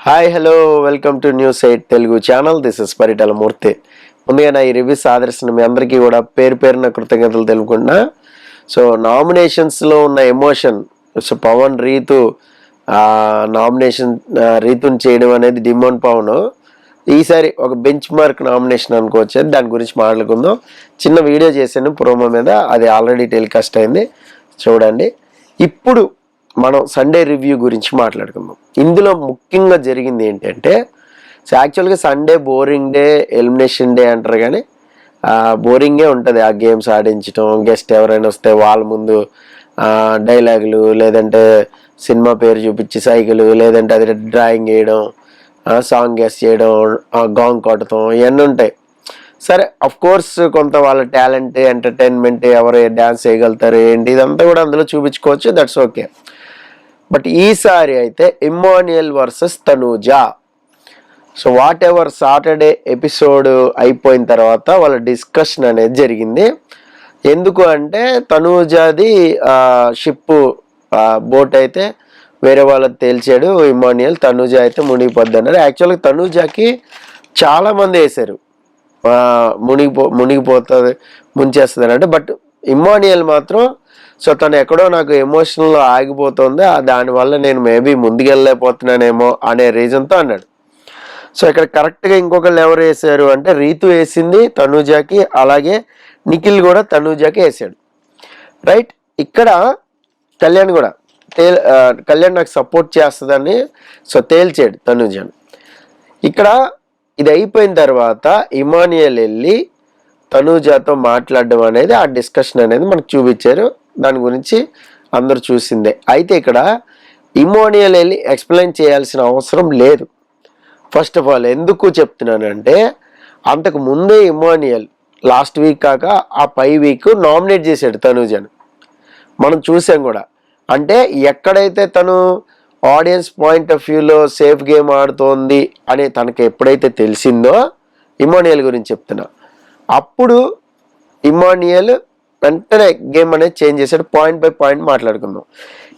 Hi hello welcome to news 8 Telugu channel. This is Paritala Murthy. ముందుగా నా ఈ రివ్యూస్ ఆదర్శిన మీ అందరికీ కూడా పేరున కృతజ్ఞతలు తెలుపుకుంటున్నా. సో నామినేషన్స్లో ఉన్న emotion, so Pawan Reethu nomination రీతుని చేయడం అనేది డిమోన్ పవన్ ఈసారి ఒక బెంచ్ మార్క్ నామినేషన్ అనుకోవచ్చు. దాని గురించి మాట్లాడుకుందాం. చిన్న వీడియో చేశాను ప్రోమో మీద, అది ఆల్రెడీ టెలికాస్ట్ అయింది, చూడండి. ఇప్పుడు మనం సండే రివ్యూ గురించి మాట్లాడుకుందాం. ఇందులో ముఖ్యంగా జరిగింది ఏంటంటే, సో యాక్చువల్గా Sunday boring day, elimination day అంటారు, కానీ బోరింగే ఉంటుంది. ఆ గేమ్స్ ఆడించడం, గెస్ట్ ఎవరైనా వస్తే వాళ్ళ ముందు డైలాగులు, లేదంటే సినిమా పేరు చూపించి సైకిల్, లేదంటే అది డ్రాయింగ్ వేయడం, సాంగ్ గెస్ చేయడం, గాంగ్ కొట్టడం, ఇవన్నీ ఉంటాయి. సరే, అఫ్ కోర్స్ కొంత వాళ్ళ టాలెంట్, ఎంటర్టైన్మెంట్, ఎవరు డ్యాన్స్ చేయగలుగుతారు ఏంటి, ఇదంతా కూడా అందులో చూపించుకోవచ్చు. That's okay. బట్ ఈసారి అయితే Immanuel versus Tanuja. So what ever Saturday episode అయిపోయిన తర్వాత వాళ్ళ డిస్కషన్ అనేది జరిగింది. ఎందుకు అంటే, తనూజాది షిప్ బోట్ అయితే వేరే వాళ్ళకి తేల్చాడు ఇమ్మాన్యుయల్, తనూజా అయితే మునిగిపోద్ది అన్నారు. యాక్చువల్గా తనూజాకి చాలామంది వేశారు మునిగిపోతుంది, ముంచేస్తుంది అంటే. బట్ ఇమ్మాన్యుయల్ మాత్రం, సో తను ఎక్కడో నాకు ఎమోషనల్ ఆగిపోతుంది, దానివల్ల నేను మేబీ ముందుకెళ్ళలేకపోతున్నానేమో అనే రీజన్తో అన్నాడు. సో ఇక్కడ కరెక్ట్గా ఇంకొకళ్ళు ఎవరు వేసారు అంటే, రీతు వేసింది తనూజాకి, అలాగే నిఖిల్ కూడా తనూజాకి వేసాడు, రైట్. ఇక్కడ కళ్యాణ్ కూడా కళ్యాణ్ నాకు సపోర్ట్ చేస్తుందని సో తేల్చాడు తనూజాని. ఇక్కడ ఇది అయిపోయిన తర్వాత ఇమాన్యుయల్ వెళ్ళి తనూజాతో మాట్లాడడం అనేది, ఆ డిస్కషన్ అనేది మనకు చూపించారు. దాని గురించి అందరూ చూసిందే. అయితే ఇక్కడ ఇమాన్యుయల్ వెళ్ళి ఎక్స్ప్లెయిన్ చేయాల్సిన అవసరం లేదు. ఫస్ట్ ఆఫ్ ఆల్ ఎందుకు చెప్తున్నానంటే, అంతకు ముందే ఇమాన్యుయల్ లాస్ట్ వీక్ కాక ఆ పై వీక్ నామినేట్ చేశాడు తనూజాను, మనం చూసాం కూడా. అంటే ఎక్కడైతే తను ఆడియన్స్ పాయింట్ ఆఫ్ వ్యూలో సేఫ్ గేమ్ ఆడుతోంది అని తనకు ఎప్పుడైతే తెలిసిందో, ఇమాన్యుయల్ గురించి చెప్తున్నా, అప్పుడు ఇమాన్యుయల్ వెంటనే గేమ్ అనేది చేంజ్ చేశాడు. పాయింట్ బై పాయింట్ మాట్లాడుకుందాం.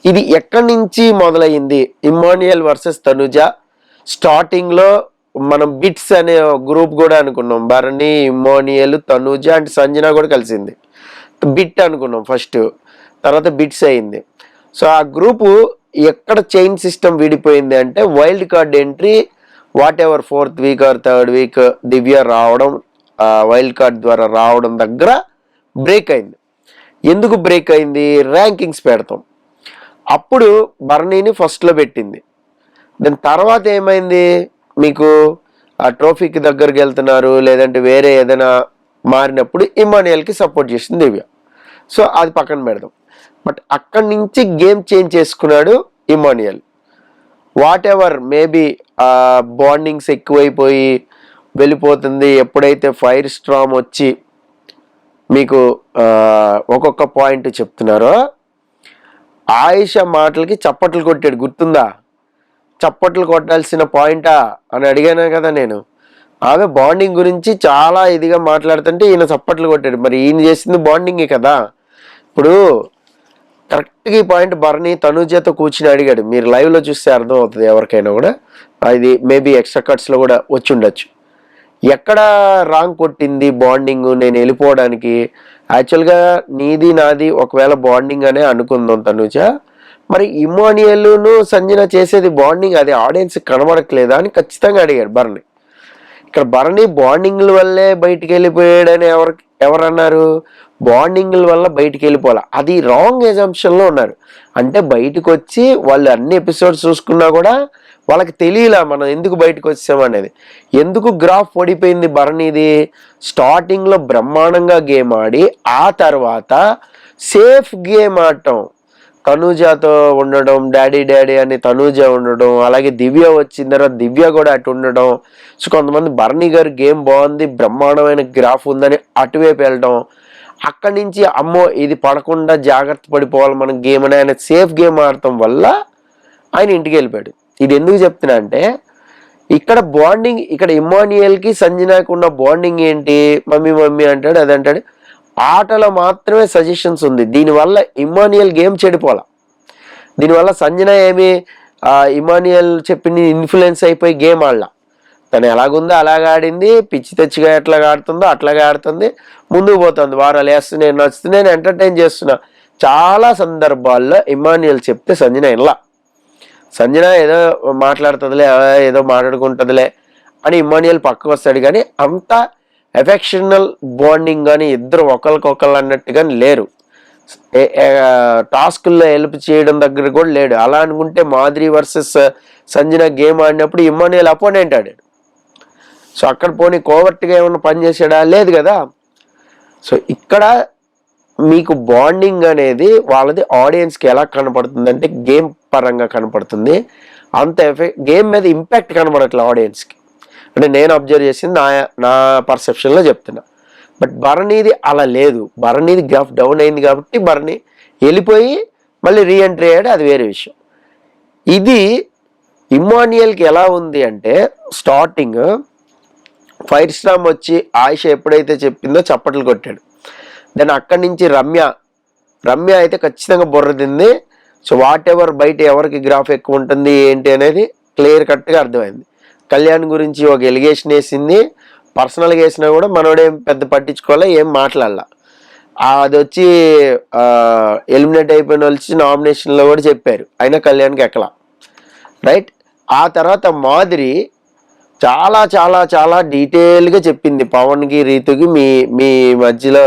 ఇది ఎక్కడి నుంచి మొదలైంది, ఇమాన్యుయల్ వర్సెస్ తనూజా. స్టార్టింగ్లో మనం బిట్స్ అనే గ్రూప్ కూడా అనుకున్నాం, భరణి, ఇమాన్యుయల్, తనూజా అండ్ సంజన కూడా కలిసింది. బిట్ అనుకున్నాం ఫస్ట్, తర్వాత బిట్స్ అయింది. సో ఆ గ్రూపు ఎక్కడ చైన్ సిస్టమ్ విడిపోయింది అంటే, wild card entry whatever 4th week or 3rd week Divya రావడం, వైల్డ్ కార్డ్ ద్వారా రావడం దగ్గర బ్రేక్ అయింది. ఎందుకు బ్రేక్ అయింది, ర్యాంకింగ్స్ పెడతాం, అప్పుడు భరణిని ఫస్ట్లో పెట్టింది. దాని తర్వాత ఏమైంది, మీకు ఆ ట్రోఫీకి దగ్గరికి వెళ్తున్నారు, లేదంటే వేరే ఏదైనా మారినప్పుడు ఇమాన్యుయల్కి సపోర్ట్ చేసింది దివ్య. సో అది పక్కన పెడదాం. బట్ అక్కడి నుంచి గేమ్ చేంజ్ చేసుకున్నాడు Emmanuel. What ever maybe bondings ఎక్కువైపోయి వెళ్ళిపోతుంది. ఎప్పుడైతే ఫైర్ స్ట్రామ్ వచ్చి మీకు ఒక్కొక్క పాయింట్ చెప్తున్నారో, ఆయిషా మాటలకి చప్పట్లు కొట్టాడు, గుర్తుందా? చప్పట్లు కొట్టాల్సిన పాయింటా అని అడిగాను కదా నేను. ఆమె బాండింగ్ గురించి చాలా ఇదిగా మాట్లాడుతుంటే ఈయన చప్పట్లు కొట్టాడు. మరి ఈయన చేసింది బాండింగే కదా. ఇప్పుడు కరెక్ట్గా ఈ పాయింట్ భరణి తనూజాతో కూర్చుని అడిగాడు. మీరు లైవ్లో చూస్తే అర్థం అవుతుంది ఎవరికైనా కూడా. ఇది మేబీ ఎక్స్ట్రా కట్స్లో కూడా వచ్చి ఉండొచ్చు. ఎక్కడ రాంగ్ కొట్టింది బాండింగ్ నేను వెళ్ళిపోవడానికి? యాక్చువల్గా నీది నాది ఒకవేళ బాండింగ్ అనే అనుకుందాం తనూజ, మరి ఇమాన్యుయల్ను సంజన చేసేది బాండింగ్, అది ఆడియన్స్ కనబడట్లేదా అని ఖచ్చితంగా అడిగాడు భరణి. ఇక్కడ భరణి బాండింగ్ల వల్లే బయటికి వెళ్ళిపోయాడని ఎవరన్నారు? బాండింగ్ల వల్ల బయటికి వెళ్ళిపోవాలి, అది రాంగ్ ఎజంప్షన్లో ఉన్నారు. అంటే బయటకు వచ్చి వాళ్ళు అన్ని ఎపిసోడ్స్ చూసుకున్నా కూడా వాళ్ళకి తెలియలా మనం ఎందుకు బయటకు వచ్చామనేది. ఎందుకు గ్రాఫ్ పడిపోయింది భరణిది? స్టార్టింగ్లో బ్రహ్మాండంగా గేమ్ ఆడి, ఆ తర్వాత సేఫ్ గేమ్ ఆడటం, తనూజాతో ఉండడం, డాడీ డాడీ అని తనూజ ఉండడం, అలాగే దివ్య వచ్చిన తర్వాత దివ్య కూడా అటు ఉండడం. సో కొంతమంది భరణి గారు గేమ్ బాగుంది, బ్రహ్మాండమైన గ్రాఫ్ ఉందని అటువైపు వెళ్ళడం, అక్కడి నుంచి అమ్మో ఇది పడకుండా జాగ్రత్త పడిపోవాలి మనం గేమ్ అని ఆయన సేఫ్ గేమ్ ఆడటం వల్ల ఆయన ఇంటికి వెళ్ళిపోయాడు. ఇది ఎందుకు చెప్తున్నా అంటే, ఇక్కడ బాండింగ్, ఇక్కడ ఇమాన్యుయల్కి సంజనాకి ఉన్న బాండింగ్ ఏంటి? మమ్మీ మమ్మీ అంటాడు, అది అంటాడు, ఆటలో మాత్రమే సజెషన్స్ ఉంది. దీనివల్ల ఇమాన్యుయల్ గేమ్ చెడిపోలా. దీనివల్ల సంజన ఏమి ఇమాన్యుయల్ చెప్పి ఇన్ఫ్లుయెన్స్ అయిపోయి గేమ్ ఆడలా. తను ఎలాగుందో అలాగే ఆడింది, పిచ్చి తెచ్చిగా ఎట్లాగా ఆడుతుందో అట్లాగే ఆడుతుంది, ముందుకు పోతుంది. వారాలు వేస్తూ నేను ఎంటర్టైన్ చేస్తున్నా. చాలా సందర్భాల్లో ఇమాన్యుయల్ చెప్తే సంజన ఇలా, సంజన ఏదో మాట్లాడుతుందిలే, ఏదో మాట్లాడుకుంటుందిలే అని ఇమాన్యుయల్ పక్కకు వస్తాడు. కానీ అంత ఎఫెక్షనల్ బాండింగ్ కానీ ఇద్దరు ఒకరికొకరు అన్నట్టుగా లేరు. టాస్కుల్లో హెల్ప్ చేయడం దగ్గర కూడా లేడు. అలా అనుకుంటే మాధురి వర్సెస్ సంజన గేమ్ ఆడినప్పుడు ఇమాన్యుయల్ అపోనెంట్ ఆడాడు. సో అక్కడ పోనీ కోవర్ట్గా ఏమన్నా పని చేసాడా? లేదు కదా. సో ఇక్కడ మీకు బాండింగ్ అనేది వాళ్ళది ఆడియన్స్కి ఎలా కనపడుతుంది అంటే గేమ్ పరంగా కనపడుతుంది. అంత గేమ్ మీద ఇంపాక్ట్ కనపడట్లేదు ఆడియన్స్కి. అంటే నేను అబ్జర్వ్ చేసింది నా పర్సెప్షన్లో చెప్తున్నా. బట్ భరణిది అలా లేదు. భరణిది గ్రాఫ్ డౌన్ అయింది కాబట్టి భరణి వెళ్ళిపోయి మళ్ళీ రీఎంట్రీ అయ్యాడు, అది వేరే విషయం. ఇది ఇమాన్యుయల్కి ఎలా ఉంది అంటే స్టార్టింగ్ ఫైర్ స్టామ్ వచ్చి ఆయిష ఎప్పుడైతే చెప్పిందో చప్పట్లు కొట్టాడు. దెన్ అక్కడి నుంచి రమ్య అయితే ఖచ్చితంగా బుర్ర తింది. సో వాట్ ఎవర్ బయట ఎవరికి గ్రాఫ్ ఎక్కువ ఉంటుంది ఏంటి అనేది క్లియర్ కట్గా అర్థమైంది. కళ్యాణ్ గురించి ఒక ఎలిగేషన్ వేసింది, పర్సనల్గా వేసినా కూడా మనోడేం పెద్ద పట్టించుకోవాలా, ఏం మాట్లాడాల. అది వచ్చి ఎలిమినేట్ అయిపోయిన వచ్చి నామినేషన్లో కూడా చెప్పారు, అయినా కళ్యాణ్కి ఎక్కలా. రైట్. ఆ తర్వాత మాధురి చాలా చాలా చాలా డీటెయిల్గా చెప్పింది పవన్కి రీతుకి మీ మధ్యలో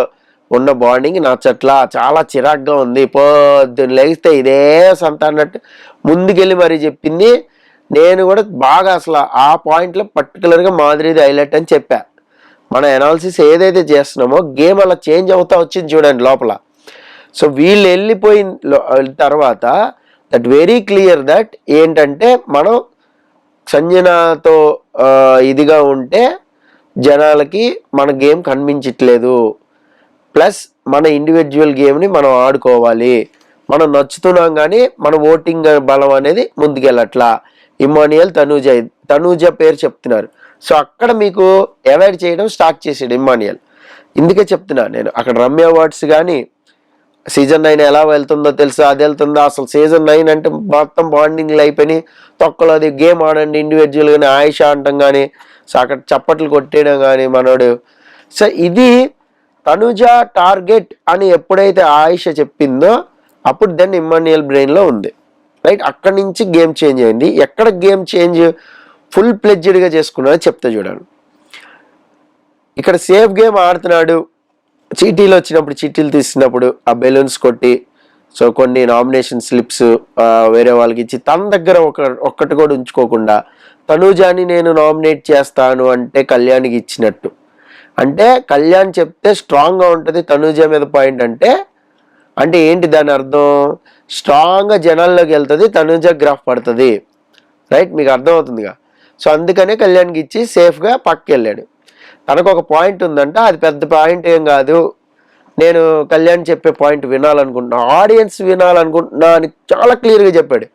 ఉన్న బాండింగ్ నచ్చట్లా, చాలా చిరాగ్గా ఉంది, పొద్దున్న లేస్తే ఇదే సంత అన్నట్టు ముందుకెళ్ళి మరీ చెప్పింది. నేను కూడా బాగా అసలు ఆ పాయింట్లో పర్టికులర్గా మాధురిది హైలైట్ అని చెప్పా. మన అనాలిసిస్ ఏదైతే చేస్తున్నామో గేమ్ అలా చేంజ్ అవుతా వచ్చింది చూడండి లోపల. సో వీళ్ళు వెళ్ళిపోయిన తర్వాత దట్ వెరీ క్లియర్ దట్ ఏంటంటే మనం సంజనతో ఇదిగా ఉంటే జనాలకి మన గేమ్ కనిపించట్లేదు, ప్లస్ మన ఇండివిజువల్ గేమ్ని మనం ఆడుకోవాలి, మనం నచ్చుతున్నాం కానీ మన ఓటింగ్ బలం అనేది ముందుకెళ్ళట్లా. ఇమాన్యుయల్ తనూజ పేరు చెప్తున్నారు. సో అక్కడ మీకు అవాయిడ్ చేయడం స్టార్ట్ చేసాడు ఇమాన్యుయల్. ఇందుకే చెప్తున్నా నేను, అక్కడ రమ్య అవార్డ్స్ కానీ సీజన్ 9 ఎలా వెళ్తుందో తెలుసా, అది వెళ్తుందో అసలు సీజన్ 9 అంటే మొత్తం బాండింగ్లు అయిపోయినాయి. తొక్కలో అది గేమ్ ఆడండి ఇండివిజువల్ కానీ ఆయిష అంటాం కానీ, సో అక్కడ చప్పట్లు కొట్టేయడం కానీ మనోడు. సో ఇది తనుజ టార్గెట్ అని ఎప్పుడైతే ఆయిష చెప్పిందో అప్పుడు దెన్ ఇమాన్యుయల్ బ్రెయిన్లో ఉంది. రైట్. అక్కడి నుంచి గేమ్ చేంజ్ అయింది. ఎక్కడ గేమ్ చేంజ్ ఫుల్ ప్లెడ్జ్డ్గా చేసుకున్నాడో చెప్తా చూడండి. ఇక్కడ సేఫ్ గేమ్ ఆడుతున్నాడు, చీటీలు వచ్చినప్పుడు చీటీలు తీసినప్పుడు ఆ బెలూన్స్ కొట్టి, సో కొన్ని నామినేషన్ స్లిప్స్ వేరే వాళ్ళకి ఇచ్చి తన దగ్గర ఒక్కటి కూడా ఉంచుకోకుండా తనూజాని నేను నామినేట్ చేస్తాను అంటే కళ్యాణ్కి ఇచ్చినట్టు. అంటే కళ్యాణ్ చెప్తే స్ట్రాంగ్గా ఉంటుంది తనూజ మీద పాయింట్ అంటే ఏంటి దాని అర్థం? స్ట్రాంగ్గా జనాల్లోకి వెళ్తుంది, తనూజ గ్రాఫ్ పడుతుంది. రైట్. మీకు అర్థమవుతుందిగా. సో అందుకనే కళ్యాణ్కి ఇచ్చి సేఫ్గా పక్కకి వెళ్ళాడు. తనకు ఒక పాయింట్ ఉందంట, అది పెద్ద పాయింట్ ఏం కాదు, నేను కళ్యాణ్ చెప్పే పాయింట్ వినాలనుకుంటున్నా, ఆడియన్స్ వినాలనుకుంటున్నా అని చాలా క్లియర్గా చెప్పాడు.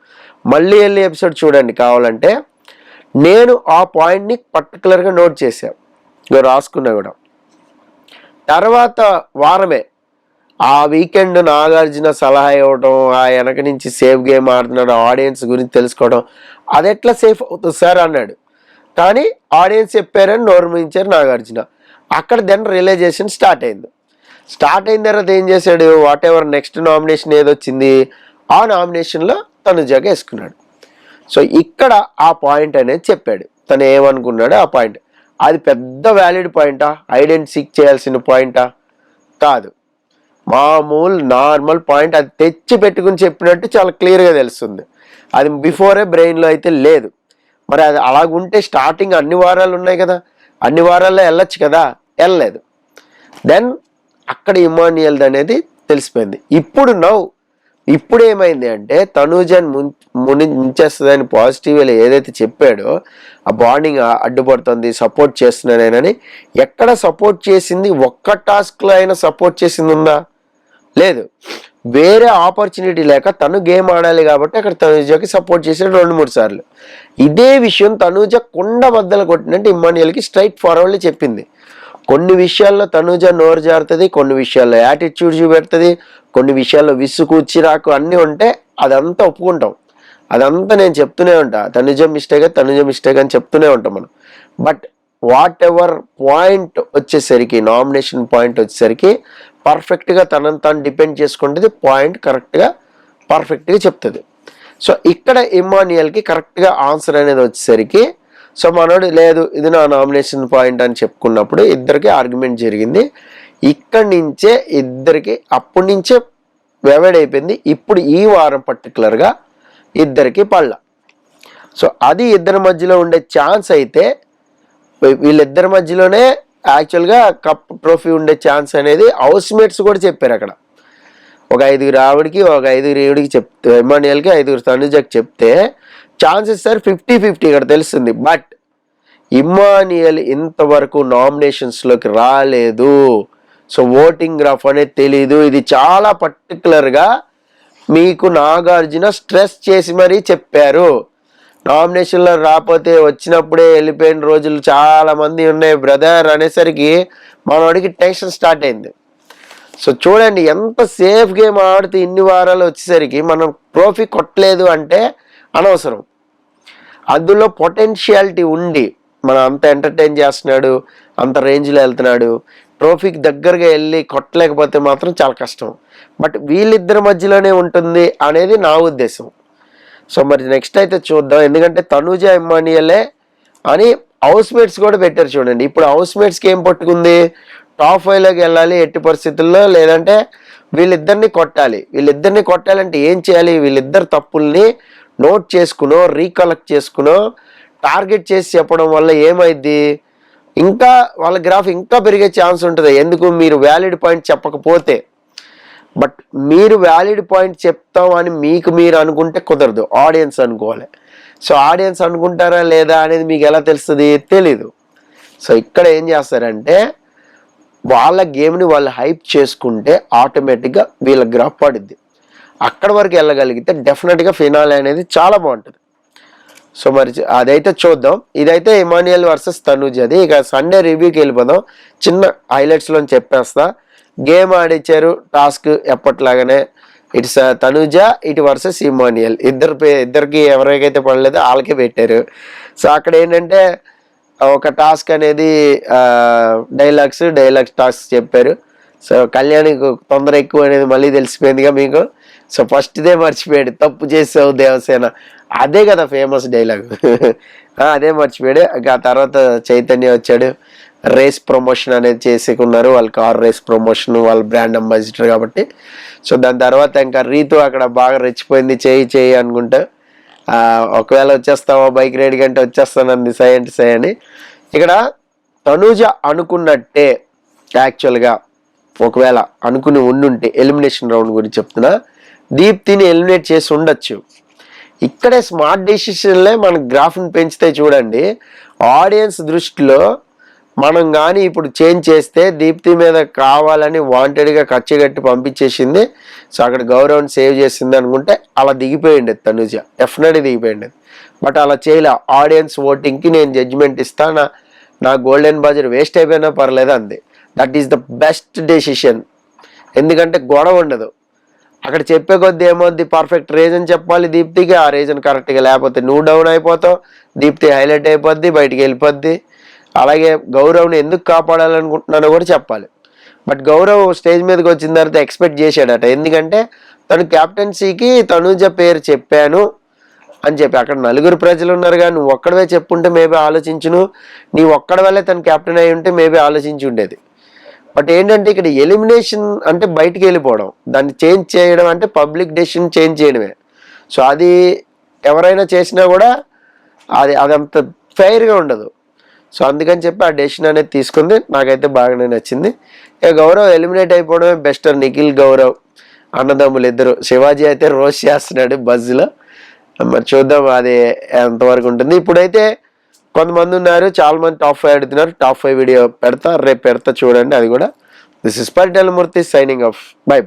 మళ్ళీ వెళ్ళి ఎపిసోడ్ చూడండి కావాలంటే. నేను ఆ పాయింట్ని పర్టికులర్గా నోట్ చేశాను, రాసుకున్నా కూడా. తర్వాత వారమే ఆ వీకెండ్ నాగార్జున సలహా ఇవ్వడం, ఆ వెనక నుంచి సేఫ్ గేమ్ ఆడుతున్నాడు, ఆడియన్స్ గురించి తెలుసుకోవడం, అది ఎట్లా సేఫ్ అవుతుంది సార్ అన్నాడు. కానీ ఆడియన్స్ చెప్పారని నోర్మించారు నాగార్జున. అక్కడ దెన్ రియలైజేషన్ స్టార్ట్ అయిన తర్వాత ఏం చేశాడు, వాట్ ఎవర్ నెక్స్ట్ నామినేషన్ ఏదొచ్చింది ఆ నామినేషన్లో తనుజాగా వేసుకున్నాడు. సో ఇక్కడ ఆ పాయింట్ అనేది చెప్పాడు, తను ఏమనుకున్నాడో ఆ పాయింట్. అది పెద్ద వ్యాలిడ్ పాయింటా, ఐడెంటిటీ చేయాల్సిన పాయింటా? కాదు, మామూలు నార్మల్ పాయింట్. అది తెచ్చి పెట్టుకుని చెప్పినట్టు చాలా క్లియర్గా తెలుస్తుంది. అది బిఫోరే బ్రెయిన్లో అయితే లేదు. మరి అది అలాగుంటే స్టార్టింగ్ అన్ని వారాలు ఉన్నాయి కదా, అన్ని వారాల్లో వెళ్ళొచ్చు కదా, వెళ్ళలేదు. దెన్ అక్కడ ఇమాన్యుయల్ అనేది తెలిసిపోయింది. ఇప్పుడు ఏమైంది అంటే తనూజని ముంచేస్తుందని పాజిటివ్గా ఏదైతే చెప్పాడో ఆ బాండింగ్ అడ్డుపడుతుంది, సపోర్ట్ చేస్తున్నానేనని, ఎక్కడ సపోర్ట్ చేసింది? ఒక్క టాస్క్లో అయినా సపోర్ట్ చేసింది ఉందా? లేదు. వేరే ఆపర్చునిటీ లేక తను గేమ్ ఆడాలి కాబట్టి అక్కడ తనూజకి సపోర్ట్ చేసాడు 2-3 సార్లు. ఇదే విషయం తనూజ కుండ బద్దలు కొట్టినట్టు ఇమాన్యుయల్కి స్ట్రైట్ ఫార్వర్డ్లీ చెప్పింది. కొన్ని విషయాల్లో తనూజ నోరు జారుతుంది, కొన్ని విషయాల్లో యాటిట్యూడ్ చూపెడుతుంది, కొన్ని విషయాల్లో విసుగు చిరాకు అన్నీ ఉంటే అదంతా ఒప్పుకుంటాం. అదంతా నేను చెప్తూనే ఉంటా, తనుజ మిస్టేక్ అని చెప్తూనే ఉంటాం మనం. బట్ వాట్ ఎవర్ పాయింట్ వచ్చేసరికి, నామినేషన్ పాయింట్ వచ్చేసరికి పర్ఫెక్ట్గా తనని తాను డిపెండ్ చేసుకుంటుంది, పాయింట్ కరెక్ట్గా పర్ఫెక్ట్గా చెప్తుంది. సో ఇక్కడ ఇమ్మాన్యుయల్కి కరెక్ట్గా ఆన్సర్ అనేది వచ్చేసరికి, సో మనోడు లేదు ఇది నా నామినేషన్ పాయింట్ అని చెప్పుకున్నప్పుడు ఇద్దరికి ఆర్గ్యుమెంట్ జరిగింది. ఇక్కడి నుంచే ఇద్దరికి అప్పటి నుంచే వెవైడ్ అయిపోయింది. ఇప్పుడు ఈ వారం పర్టికులర్గా ఇద్దరికి పళ్ళ. సో అది ఇద్దరి మధ్యలో ఉండే ఛాన్స్ అయితే, వీళ్ళిద్దరి మధ్యలోనే యాక్చువల్గా కప్ ట్రోఫీ ఉండే ఛాన్స్ అనేది హౌస్ మేట్స్ కూడా చెప్పారు అక్కడ. ఒక 5 ఆవిడికి, ఒక 5 ఈవిడికి చెప్తే, ఇమ్మాన్యుయల్కి 5 తనుజకి చెప్తే ఛాన్సెస్ సార్ 50-50 ఇక్కడ తెలుస్తుంది. బట్ ఇమ్మాన్యుయల్ ఇంతవరకు నామినేషన్స్లోకి రాలేదు. సో ఓటింగ్ గ్రాఫ్ అనేది తెలీదు. ఇది చాలా పర్టికులర్గా మీకు నాగార్జున స్ట్రెస్ చేసి మరీ చెప్పారు. నామినేషన్లో రాకపోతే వచ్చినప్పుడే వెళ్ళిపోయిన రోజులు చాలా మంది ఉన్నాయి బ్రదర్ అనేసరికి మనవాడికి టెన్షన్ స్టార్ట్ అయింది. సో చూడండి ఎంత సేఫ్ గేమ్ ఆడితే ఇన్ని వారాలు వచ్చేసరికి మనం ట్రోఫీ కొట్టలేదు అంటే అనవసరం. అందులో పొటెన్షియాలిటీ ఉండి మనం అంత ఎంటర్టైన్ చేస్తున్నాడు, అంత రేంజ్లో వెళ్తున్నాడు, ట్రోఫీకి దగ్గరగా వెళ్ళి కొట్టలేకపోతే మాత్రం చాలా కష్టం. బట్ వీళ్ళిద్దరి మధ్యలోనే ఉంటుంది అనేది నా ఉద్దేశం. సో మరి నెక్స్ట్ అయితే చూద్దాం. ఎందుకంటే తనుజ ఇమ్మాన్యుయలే అని హౌస్ మేట్స్ కూడా పెట్టారు చూడండి. ఇప్పుడు హౌస్ మేట్స్కి ఏం పట్టుకుంది, టాప్ 5లోకి వెళ్ళాలి ఎట్టి పరిస్థితుల్లో, లేదంటే వీళ్ళిద్దరిని కొట్టాలి. వీళ్ళిద్దరిని కొట్టాలంటే ఏం చేయాలి, వీళ్ళిద్దరు తప్పుల్ని నోట్ చేసుకునో రీకలెక్ట్ చేసుకునో టార్గెట్ చేసి చెప్పడం వల్ల ఏమైద్ది, ఇంకా వాళ్ళ గ్రాఫ్ ఇంకా పెరిగే ఛాన్స్ ఉంటుంది. ఎందుకు, మీరు వ్యాలిడ్ పాయింట్ చెప్పకపోతే. బట్ మీరు వ్యాలిడ్ పాయింట్ చెప్తాం అని మీకు మీరు అనుకుంటే కుదరదు, ఆడియన్స్ అనుకోవాలి. సో ఆడియన్స్ అనుకుంటారా లేదా అనేది మీకు ఎలా తెలుస్తుంది, తెలీదు. సో ఇక్కడ ఏం చేస్తారంటే వాళ్ళ గేమ్ని వాళ్ళు హైప్ చేసుకుంటే ఆటోమేటిక్గా వీళ్ళ గ్రాఫ్ పడుద్ది. అక్కడ వరకు వెళ్ళగలిగితే డెఫినెట్గా ఫినాలే అనేది చాలా బాగుంటుంది. సో మరి అదైతే చూద్దాం. ఇదైతే ఇమాన్యుయల్ వర్సెస్ తనుజ్. అది ఇక సండే రివ్యూకి వెళ్ళిపోదాం. చిన్న హైలైట్స్లో చెప్పేస్తా. గేమ్ ఆడిచ్చారు, టాస్క్ ఎప్పట్లాగానే. ఇట్స్ తనుజ ఇటు వర్సెస్ ఇమాన్యుయల్. ఇద్దరికి ఎవరికైతే పడలేదో వాళ్ళకే పెట్టారు. సో అక్కడ ఏంటంటే ఒక టాస్క్ అనేది డైలాగ్స్ టాస్క్ చెప్పారు. సో కళ్యాణ్కి తొందర ఎక్కువ అనేది మళ్ళీ తెలిసిపోయిందిగా మీకు. సో ఫస్ట్దే మర్చిపోయాడు, తప్పు చేసావు దేవసేన, అదే కదా ఫేమస్ డైలాగ్. అదే మర్చిపోయాడు. ఆ తర్వాత చైతన్య వచ్చాడు, రేస్ ప్రమోషన్ అనేది చేసుకున్నారు. వాళ్ళ కార్ రేస్ ప్రమోషన్, వాళ్ళ బ్రాండ్ అంబాసిడర్ కాబట్టి. సో దాని తర్వాత ఇంకా రీతు అక్కడ బాగా రెచ్చిపోయింది, చేయి అనుకుంటా. ఒకవేళ వచ్చేస్తావా బైక్ రైడ్ కంటే వచ్చేస్తానంది సై అంటే సై అని. ఇక్కడ తనుజ అనుకున్నట్టే యాక్చువల్గా ఒకవేళ అనుకుని ఉండుంటే ఎలిమినేషన్ రౌండ్ గురించి చెప్తున్నా, దీప్తిని ఎలిమినేట్ చేసి ఉండొచ్చు. ఇక్కడే స్మార్ట్ డెసిషన్లే మన గ్రాఫ్ని పెంచితే చూడండి. ఆడియన్స్ దృష్టిలో మనం కానీ ఇప్పుడు చేంజ్ చేస్తే దీప్తి మీద కావాలని వాంటెడ్గా ఖర్చు కట్టి పంపించేసింది, సో అక్కడ గౌరవం సేవ్ చేసింది అనుకుంటే అలా దిగిపోయింది తనుజ, డెఫినెట్గా దిగిపోయింది. బట్ అలా చేయలే. ఆడియన్స్ ఓటింగ్కి నేను జడ్జిమెంట్ ఇస్తాను, నా గోల్డెన్ బజర్ వేస్ట్ అయిపోయినా పర్లేదు అంది. That is the best decision. ఎందుకంటే గొడవ ఉండదు అక్కడ. చెప్పే కొద్దీ ఏమవుద్ది, పర్ఫెక్ట్ రీజన్ చెప్పాలి దీప్తికి, ఆ రీజన్ కరెక్ట్గా లేకపోతే నువ్వు డౌన్ అయిపోతావు, దీప్తి హైలైట్ అయిపోద్ది, బయటికి వెళ్ళిపోద్ది. అలాగే గౌరవ్ని ఎందుకు కాపాడాలనుకుంటున్నానో కూడా చెప్పాలి. బట్ గౌరవ్ స్టేజ్ మీదకి వచ్చిన తర్వాత ఎక్స్పెక్ట్ చేశాడట, ఎందుకంటే తను క్యాప్టెన్సీకి తనుజ పేరు చెప్పాను అని చెప్పి. అక్కడ 4 ప్రజలు ఉన్నారుగా, నువ్వు ఒక్కడవే చెప్పుంటే మేబీ ఆలోచించును, నీ ఒక్కడి వల్లే తను కెప్టెన్ అయి ఉంటే మేబీ ఆలోచించి ఉండేది. బట్ ఏంటంటే ఇక్కడ ఎలిమినేషన్ అంటే బయటికి వెళ్ళిపోవడం, దాన్ని చేంజ్ చేయడం అంటే పబ్లిక్ డెసిషన్ చేంజ్ చేయడమే. సో అది ఎవరైనా చేసినా కూడా అదంత ఫెయిర్గా ఉండదు. సో అందుకని చెప్పి ఆ డెసిషన్ అనేది తీసుకుంది. నాకైతే బాగానే నచ్చింది. ఇక గౌరవ్ ఎలిమినేట్ అయిపోవడమే బెస్ట్. నిఖిల్ గౌరవ్ అన్నదమ్ములు ఇద్దరు. శివాజీ అయితే రోస్ట్ చేస్తున్నాడు బజ్లో. మరి చూద్దాం అది ఎంతవరకు ఉంటుంది. ఇప్పుడైతే కొంతమంది ఉన్నారు, చాలా మంది టాప్ 5 ఆడుతున్నారు. టాప్ 5 వీడియో రేపు పెడతా చూడండి అది కూడా. This is Paritala Murthy signing off. By.